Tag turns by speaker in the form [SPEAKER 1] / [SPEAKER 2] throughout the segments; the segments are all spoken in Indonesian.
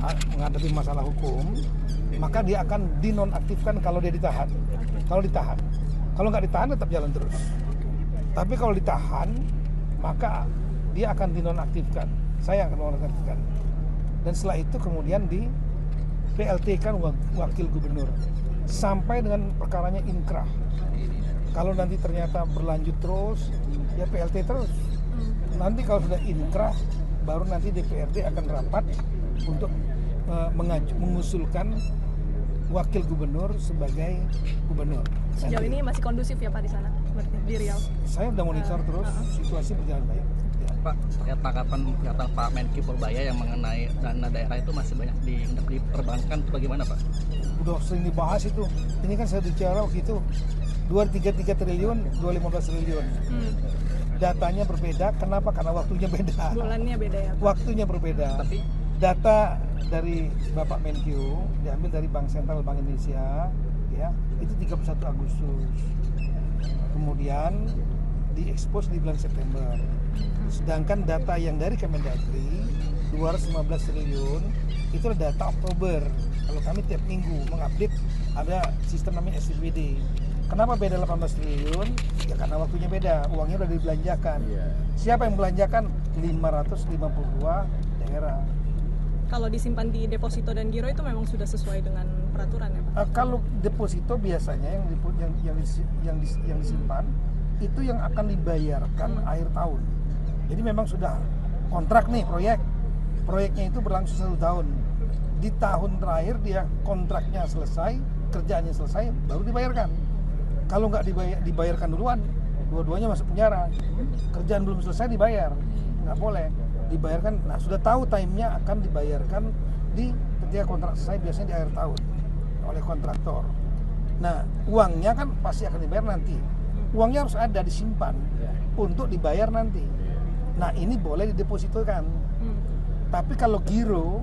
[SPEAKER 1] menghadapi masalah hukum, maka dia akan dinonaktifkan kalau dia ditahan. Kalau ditahan, kalau nggak ditahan tetap jalan terus. Tapi kalau ditahan, maka dia akan dinonaktifkan. Saya akan dinonaktifkan. Dan setelah itu kemudian di PLT-kan wakil gubernur sampai dengan perkaranya inkrah. Kalau nanti ternyata berlanjut terus, ya PLT terus. Nanti kalau sudah inkrah, baru nanti DPRD akan rapat untuk mengusulkan wakil gubernur sebagai gubernur.
[SPEAKER 2] Sejauh ini masih kondusif ya Pak di sana, di Riau? Saya
[SPEAKER 1] udah monitor terus, situasi berjalan baik.
[SPEAKER 3] Ya. Pak, terkait tanggapan pernyataan Pak Menki Purbaya yang mengenai dana daerah itu masih banyak diperbankan, itu bagaimana Pak?
[SPEAKER 1] Udah sering dibahas itu. Ini kan saya bicara waktu itu 233 triliun, 215 triliun. Datanya berbeda, kenapa? Karena waktunya beda.
[SPEAKER 2] Bulannya beda ya Pak?
[SPEAKER 1] Waktunya berbeda. Tapi data dari Bapak Menkyu diambil dari Bank Sentral Bank Indonesia, ya, itu 31 Agustus. Kemudian diekspos di bulan September. Sedangkan data yang dari Kemendagri 215 triliun itu adalah data Oktober. Kalau kami tiap minggu mengupdate ada sistem namanya SPBD. Kenapa beda 18 triliun? Ya karena waktunya beda, uangnya udah dibelanjakan. Siapa yang belanjakan? 552 daerah.
[SPEAKER 2] Kalau disimpan di deposito dan giro itu memang sudah sesuai dengan peraturan ya Pak?
[SPEAKER 1] Kalau deposito biasanya yang disimpan itu yang akan dibayarkan akhir tahun. Jadi memang sudah kontrak nih proyeknya itu berlangsung 1 tahun. Di tahun terakhir dia kontraknya selesai, kerjaannya selesai, baru dibayarkan. Kalau nggak dibayarkan duluan, dua-duanya masuk penjara. Kerjaan belum selesai dibayar, nggak boleh dibayarkan. Nah sudah tahu timenya akan dibayarkan ketika kontrak selesai, biasanya di akhir tahun oleh kontraktor. Nah uangnya kan pasti akan dibayar nanti. Uangnya harus ada disimpan untuk dibayar nanti. Nah ini boleh didepositokan. Tapi kalau giro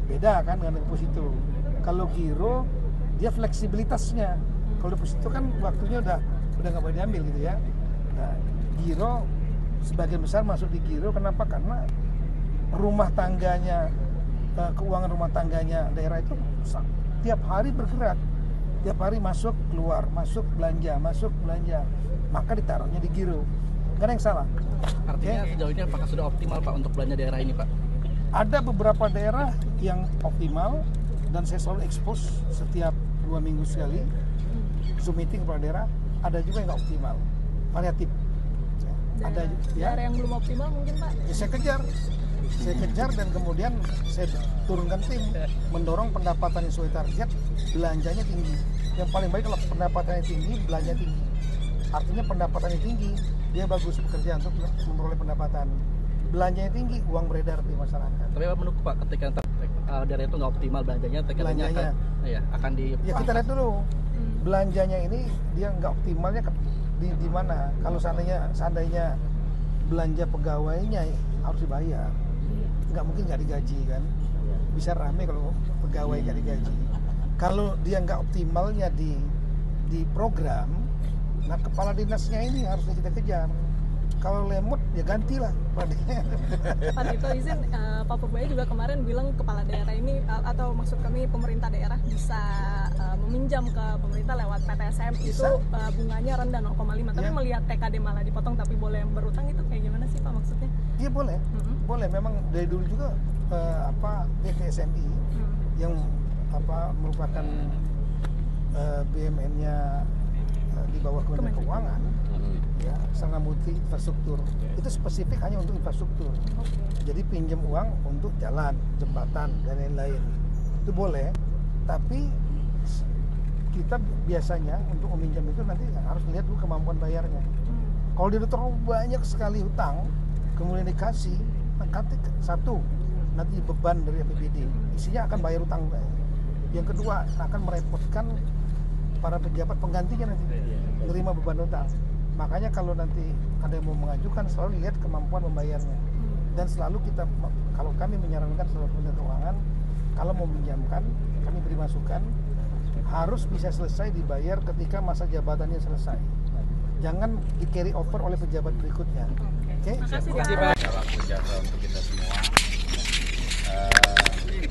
[SPEAKER 1] beda kan dengan deposito. Kalau giro dia fleksibilitasnya. Kalau deposito kan waktunya udah nggak boleh diambil gitu ya. Nah giro sebagian besar masuk di giro. Kenapa? Karena rumah tangganya, keuangan rumah tangganya daerah itu tiap hari bergerak, tiap hari masuk keluar, masuk belanja, maka ditaruhnya di giro. Nggak ada yang salah.
[SPEAKER 3] Artinya sejauh ini apakah sudah optimal Pak untuk belanja daerah ini Pak?
[SPEAKER 1] Ada beberapa daerah yang optimal dan saya selalu expose setiap 2 minggu sekali Zoom meeting kepala daerah. Ada juga yang nggak optimal, variatif. Ada ya.
[SPEAKER 2] Daerah yang belum optimal mungkin Pak?
[SPEAKER 1] Ya, saya kejar dan kemudian saya turunkan tim mendorong pendapatan sesuai target, belanjanya tinggi. Yang paling baik kalau pendapatannya tinggi, belanja tinggi. Artinya pendapatannya tinggi, dia bagus bekerja untuk memperoleh pendapatan. Belanjanya tinggi, uang beredar di masyarakat.
[SPEAKER 3] Tapi Pak menurut Pak ketika daerah itu nggak optimal belanjanya akan di.
[SPEAKER 1] Ya kita lihat dulu belanjanya ini dia nggak optimalnya di mana. Kalau seandainya belanja pegawainya harus dibayar, nggak mungkin nggak digaji kan. Bisa rame kalau pegawai nggak digaji. Kalau dia nggak optimalnya di program, nah kepala dinasnya ini harusnya kita kejar. Kalau lemot ya gantilah.
[SPEAKER 2] Pak Tito izin, Pak Purbaya juga kemarin bilang kepala daerah ini atau maksud kami pemerintah daerah bisa meminjam ke pemerintah lewat PTSM itu bunganya rendah 0,5 tapi melihat TKD malah dipotong tapi boleh berutang itu kayak gimana sih Pak maksudnya?
[SPEAKER 1] Iya boleh, boleh. Memang dari dulu juga PTSMI yang merupakan BUMN-nya di bawah Kementerian Keuangan, ya, Sarana Multi Infrastruktur itu spesifik hanya untuk infrastruktur. Jadi pinjam uang untuk jalan, jembatan dan lain-lain itu boleh, tapi kita biasanya untuk meminjam itu nanti harus lihat dulu kemampuan bayarnya. Kalau dia terlalu banyak sekali hutang, kemudian dikasih, satu nanti beban dari APBD, isinya akan bayar hutang. Yang kedua akan merepotkan para pejabat penggantinya nanti menerima beban hutang. Makanya kalau nanti ada yang mau mengajukan selalu lihat kemampuan membayarnya. Dan selalu kalau kami menyarankan selalu Kementerian Keuangan, kalau mau meminjamkan, kami beri masukan harus bisa selesai dibayar ketika masa jabatannya selesai. Jangan di carry over oleh pejabat berikutnya. Oke?
[SPEAKER 2] Terima kasih Pak.
[SPEAKER 4] Salam sejahtera untuk kita semua.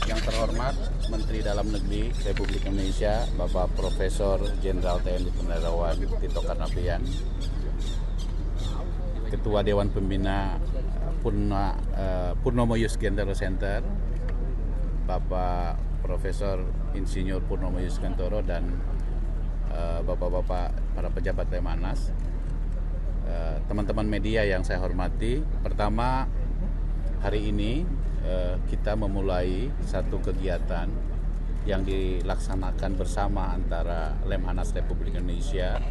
[SPEAKER 4] Yang terhormat terhormat Menteri Dalam Negeri Republik Indonesia, Bapak Profesor Jenderal TNI Purnawirawan Tito Karnavian, Ketua Dewan Pembina Purnomo Youth Gentoro Center, Bapak Profesor Insinyur Purnomo Youth Gentoro, dan Bapak-bapak para pejabat Lemhanas, teman-teman media yang saya hormati. Pertama, hari ini kita memulai satu kegiatan yang dilaksanakan bersama antara Lemhanas Republik Indonesia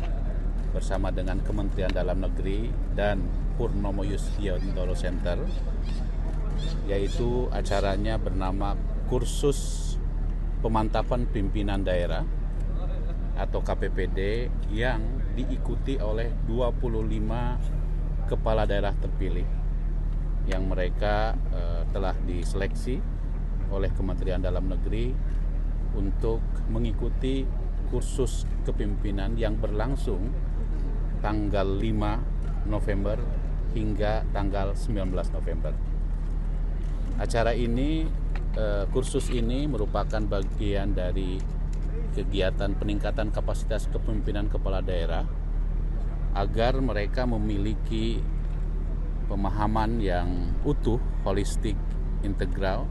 [SPEAKER 4] bersama dengan Kementerian Dalam Negeri dan Purnomo Youth Gentoro Center, yaitu acaranya bernama Kursus Pemantapan Pimpinan Daerah atau KPPD, yang diikuti oleh 25 kepala daerah terpilih yang mereka telah diseleksi oleh Kementerian Dalam Negeri untuk mengikuti kursus kepemimpinan yang berlangsung tanggal 5 November hingga tanggal 19 November. Acara ini, kursus ini merupakan bagian dari kegiatan peningkatan kapasitas kepemimpinan kepala daerah agar mereka memiliki pemahaman yang utuh, holistik, integral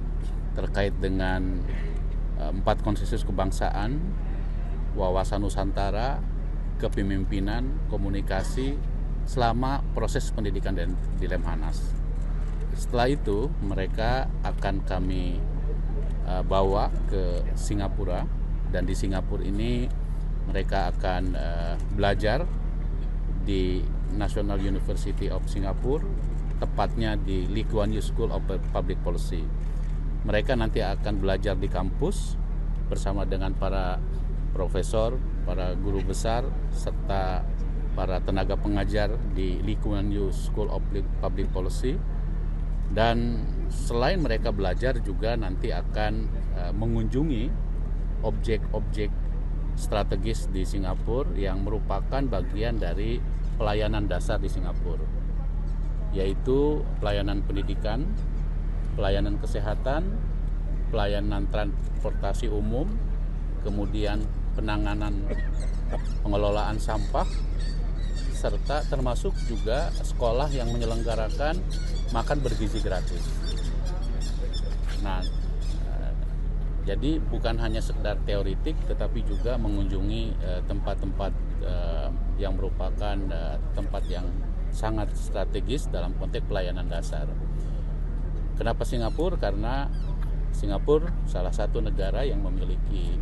[SPEAKER 4] terkait dengan 4 konsensus kebangsaan, wawasan Nusantara, kepemimpinan, komunikasi selama proses pendidikan di Lemhanas. Setelah itu mereka akan kami bawa ke Singapura, dan di Singapura ini mereka akan belajar di National University of Singapore, tepatnya di Lee Kuan Yew School of Public Policy. Mereka nanti akan belajar di kampus bersama dengan para profesor, para guru besar, serta para tenaga pengajar di Lee Kuan Yew School of Public Policy. Dan selain mereka belajar, juga nanti akan mengunjungi objek-objek strategis di Singapura yang merupakan bagian dari pelayanan dasar di Singapura, yaitu pelayanan pendidikan, pelayanan kesehatan, pelayanan transportasi umum, kemudian penanganan pengelolaan sampah, serta termasuk juga sekolah yang menyelenggarakan makan bergizi gratis. Nah, jadi bukan hanya sekedar teoritik, tetapi juga mengunjungi tempat-tempat yang merupakan tempat yang sangat strategis dalam konteks pelayanan dasar. Kenapa Singapura? Karena Singapura salah satu negara yang memiliki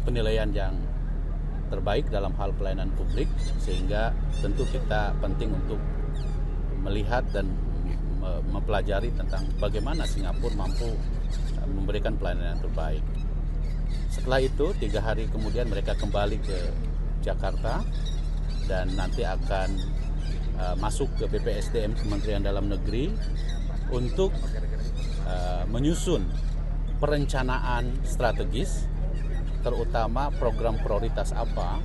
[SPEAKER 4] penilaian yang terbaik dalam hal pelayanan publik, sehingga tentu kita penting untuk melihat dan mempelajari tentang bagaimana Singapura mampu memberikan pelayanan yang terbaik. Setelah itu 3 hari kemudian mereka kembali ke Jakarta dan nanti akan masuk ke BPSDM Kementerian Dalam Negeri untuk menyusun perencanaan strategis, terutama program prioritas apa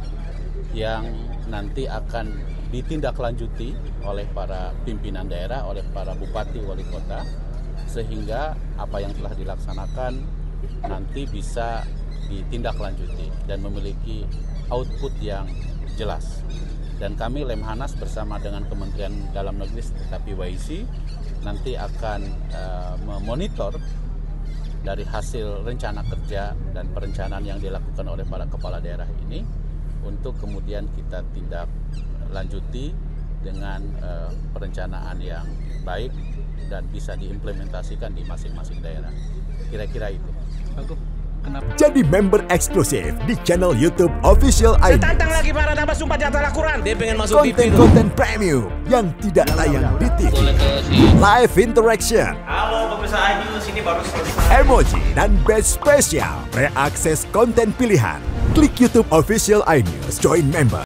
[SPEAKER 4] yang nanti akan ditindaklanjuti oleh para pimpinan daerah, oleh para bupati, wali kota, sehingga apa yang telah dilaksanakan nanti bisa ditindaklanjuti dan memiliki output yang jelas. Dan kami Lemhanas bersama dengan Kementerian Dalam Negeri tetapi YC nanti akan memonitor dari hasil rencana kerja dan perencanaan yang dilakukan oleh para kepala daerah ini, untuk kemudian kita tindak lanjuti dengan perencanaan yang baik dan bisa diimplementasikan di masing-masing daerah. Kira-kira itu.
[SPEAKER 5] Jadi member eksklusif di channel YouTube Official ID.
[SPEAKER 6] Tantang lagi para tambah sumpah di atas Al-Quran. Dia pengen masuk TV.
[SPEAKER 5] Konten premium yang tidak tayang di TV. Live interaction.
[SPEAKER 6] Halo pemirsa iNews, ini baru selesai.
[SPEAKER 5] Emoji dan badge spesial. Reakses konten pilihan. Klik YouTube Official iNews. Join member.